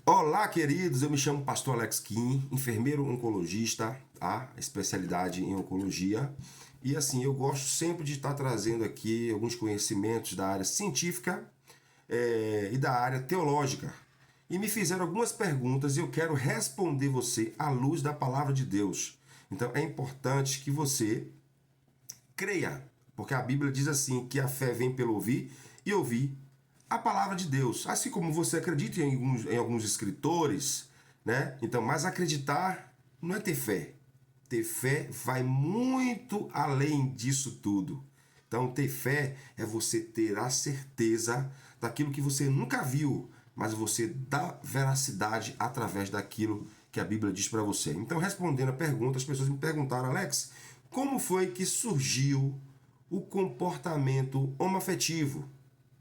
Olá, queridos, eu me chamo Pastor Alex Kim, enfermeiro oncologista, tá? Especialidade em oncologia. E assim, eu gosto sempre de estar trazendo aqui alguns conhecimentos da área científica e da área teológica. E me fizeram algumas perguntas e eu quero responder você à luz da palavra de Deus. Então é importante que você creia, porque a Bíblia diz assim que a fé vem pelo ouvir e ouvir a palavra de Deus. Assim como você acredita em alguns escritores, né? Então, mas acreditar não é ter fé. Ter fé vai muito além disso tudo. Então, ter fé é você ter a certeza daquilo que você nunca viu, mas você dá veracidade através daquilo que a Bíblia diz para você. Então, respondendo a pergunta, as pessoas me perguntaram, Alex, como foi que surgiu o comportamento homoafetivo?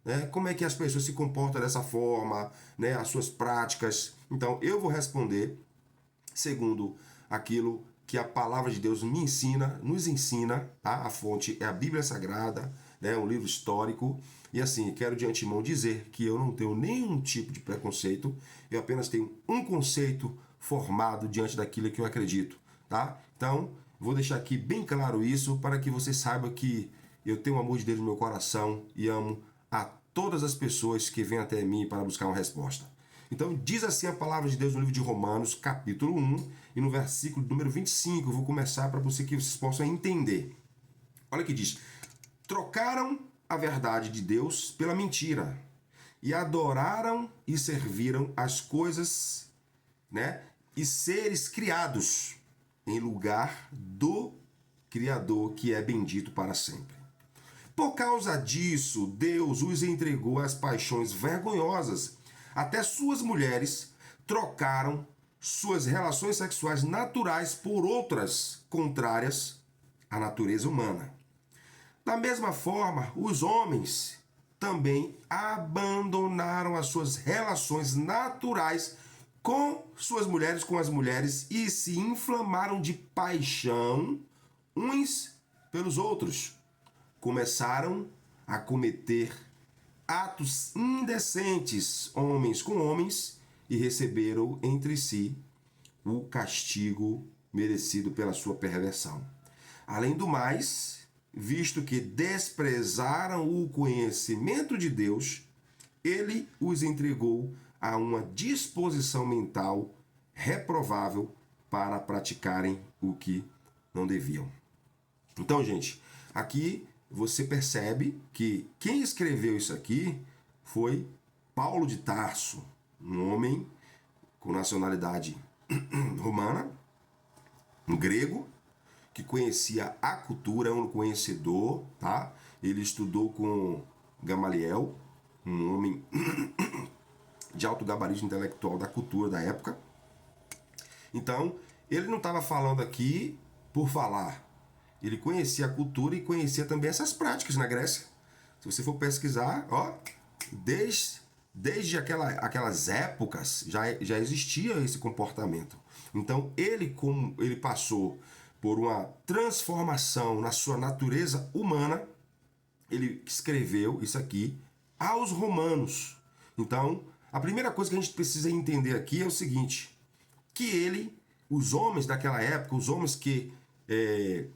Né? Como é que as pessoas se comportam dessa forma, né? As suas práticas. Então, eu vou responder segundo aquilo que a palavra de Deus me ensina, nos ensina, tá? A fonte é a Bíblia Sagrada, né? Um livro histórico. E assim, quero de antemão dizer que eu não tenho nenhum tipo de preconceito, eu apenas tenho um conceito formado diante daquilo que eu acredito, tá? Então, vou deixar aqui bem claro isso para que você saiba que eu tenho o amor de Deus no meu coração e amo a todas as pessoas que vêm até mim para buscar uma resposta. Então, diz assim a palavra de Deus no livro de Romanos, capítulo 1, e no versículo número 25, eu vou começar para que vocês possam entender. Olha o que diz: trocaram a verdade de Deus pela mentira, e adoraram e serviram as coisas, né, e seres criados em lugar do Criador, que é bendito para sempre. Por causa disso, Deus os entregou às paixões vergonhosas. Até suas mulheres trocaram suas relações sexuais naturais por outras contrárias à natureza humana. Da mesma forma, os homens também abandonaram as suas relações naturais com suas mulheres, com as mulheres, e se inflamaram de paixão uns pelos outros. Começaram a cometer atos indecentes, homens com homens, e receberam entre si o castigo merecido pela sua perversão. Além do mais, visto que desprezaram o conhecimento de Deus, ele os entregou a uma disposição mental reprovável para praticarem o que não deviam. Então, gente, aqui você percebe que quem escreveu isso aqui foi Paulo de Tarso, um homem com nacionalidade romana, um grego, que conhecia a cultura, é um conhecedor, tá? Ele estudou com Gamaliel, um homem de alto gabarito intelectual da cultura da época. Então, ele não estava falando aqui por falar. Ele conhecia a cultura e conhecia também essas práticas na Grécia. Se você for pesquisar, ó, desde aquelas épocas já existia esse comportamento. Então como ele passou por uma transformação na sua natureza humana, ele escreveu isso aqui aos romanos. Então, a primeira coisa que a gente precisa entender aqui é o seguinte, que os homens daquela época, os homens que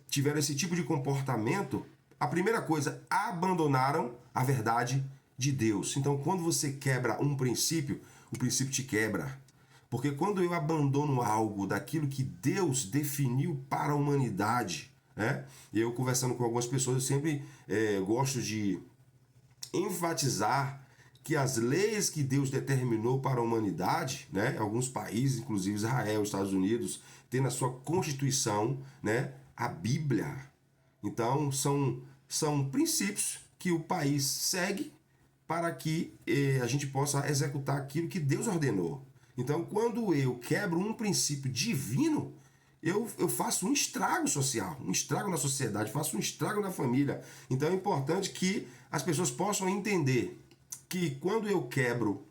tiveram esse tipo de comportamento, a primeira coisa, abandonaram a verdade de Deus. Então, quando você quebra um princípio, o princípio te quebra. Porque quando eu abandono algo daquilo que Deus definiu para a humanidade, né? Eu conversando com algumas pessoas, eu sempre gosto de enfatizar que as leis que Deus determinou para a humanidade, né, alguns países, inclusive Israel, Estados Unidos, tem na sua Constituição, né, a Bíblia. Então, são princípios que o país segue para que a gente possa executar aquilo que Deus ordenou. Então, quando eu quebro um princípio divino, eu faço um estrago social, um estrago na sociedade, faço um estrago na família. Então, é importante que as pessoas possam entender que quando eu quebro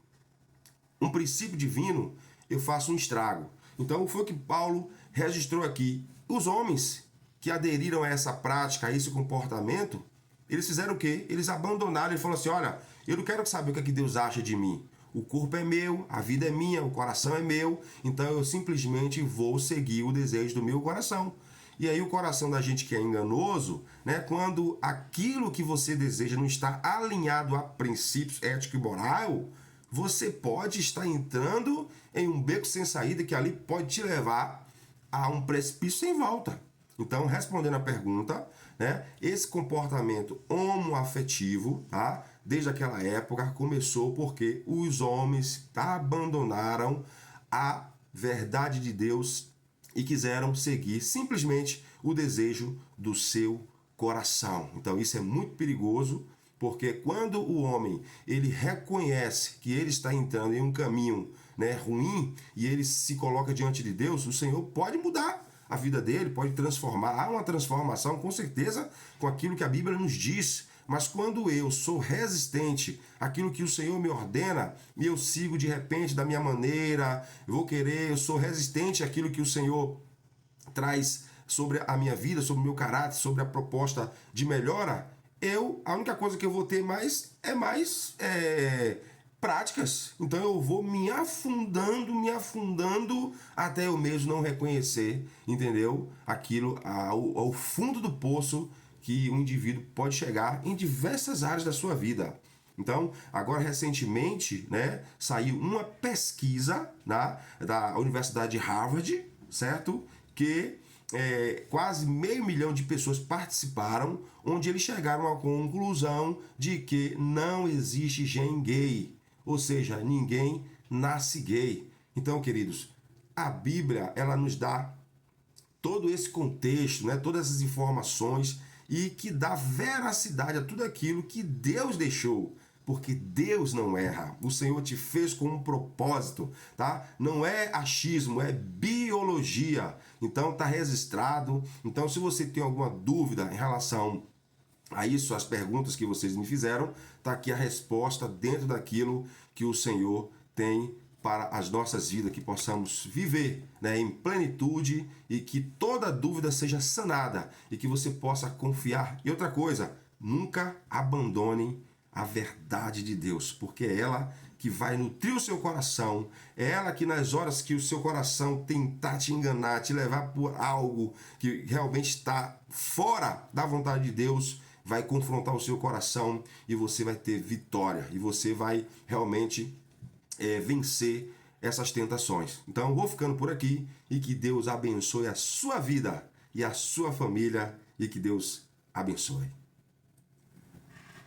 um princípio divino, eu faço um estrago. Então foi o que Paulo registrou aqui. Os homens que aderiram a essa prática, a esse comportamento, eles fizeram o quê? Eles abandonaram, ele falou assim, olha, eu não quero saber o que é que Deus acha de mim. o corpo é meu, a vida é minha, o coração é meu, então eu simplesmente vou seguir o desejo do meu coração. E aí o coração da gente que é enganoso, né, quando aquilo que você deseja não está alinhado a princípios ético e moral, você pode estar entrando em um beco sem saída que ali pode te levar a um precipício sem volta. Então, respondendo a pergunta, né, esse comportamento homoafetivo, tá, desde aquela época, começou porque os homens abandonaram a verdade de Deus e quiseram seguir simplesmente o desejo do seu coração. Então, isso é muito perigoso, porque quando o homem ele reconhece que ele está entrando em um caminho, né, ruim e ele se coloca diante de Deus, o Senhor pode mudar a vida dele, pode transformar. Há uma transformação, com certeza, com aquilo que a Bíblia nos diz. Mas quando eu sou resistente àquilo que o Senhor me ordena, e eu sigo de repente da minha maneira, eu sou resistente àquilo que o Senhor traz sobre a minha vida, sobre o meu caráter, sobre a proposta de melhora, a única coisa que eu vou ter mais práticas. Então eu vou me afundando até eu mesmo não reconhecer, entendeu? Aquilo ao fundo do poço que um indivíduo pode chegar em diversas áreas da sua vida. Então, agora recentemente, né, saiu uma pesquisa da Universidade de Harvard, certo? Que quase 500 mil de pessoas participaram, onde eles chegaram à conclusão de que não existe gene gay, ou seja, ninguém nasce gay. Então, queridos, a Bíblia ela nos dá todo esse contexto, né, todas essas informações e que dá veracidade a tudo aquilo que Deus deixou. Porque Deus não erra. O Senhor te fez com um propósito, tá? Não é achismo, é biologia. Então tá registrado. Então se você tem alguma dúvida em relação a isso, as perguntas que vocês me fizeram, tá aqui a resposta dentro daquilo que o Senhor tem para as nossas vidas, que possamos viver, né, em plenitude e que toda dúvida seja sanada e que você possa confiar. E outra coisa, nunca abandone a verdade de Deus, porque é ela que vai nutrir o seu coração, é ela que nas horas que o seu coração tentar te enganar, te levar por algo que realmente está fora da vontade de Deus, vai confrontar o seu coração e você vai ter vitória, e você vai realmente vencer essas tentações. Então, vou ficando por aqui e que Deus abençoe a sua vida e a sua família e que Deus abençoe.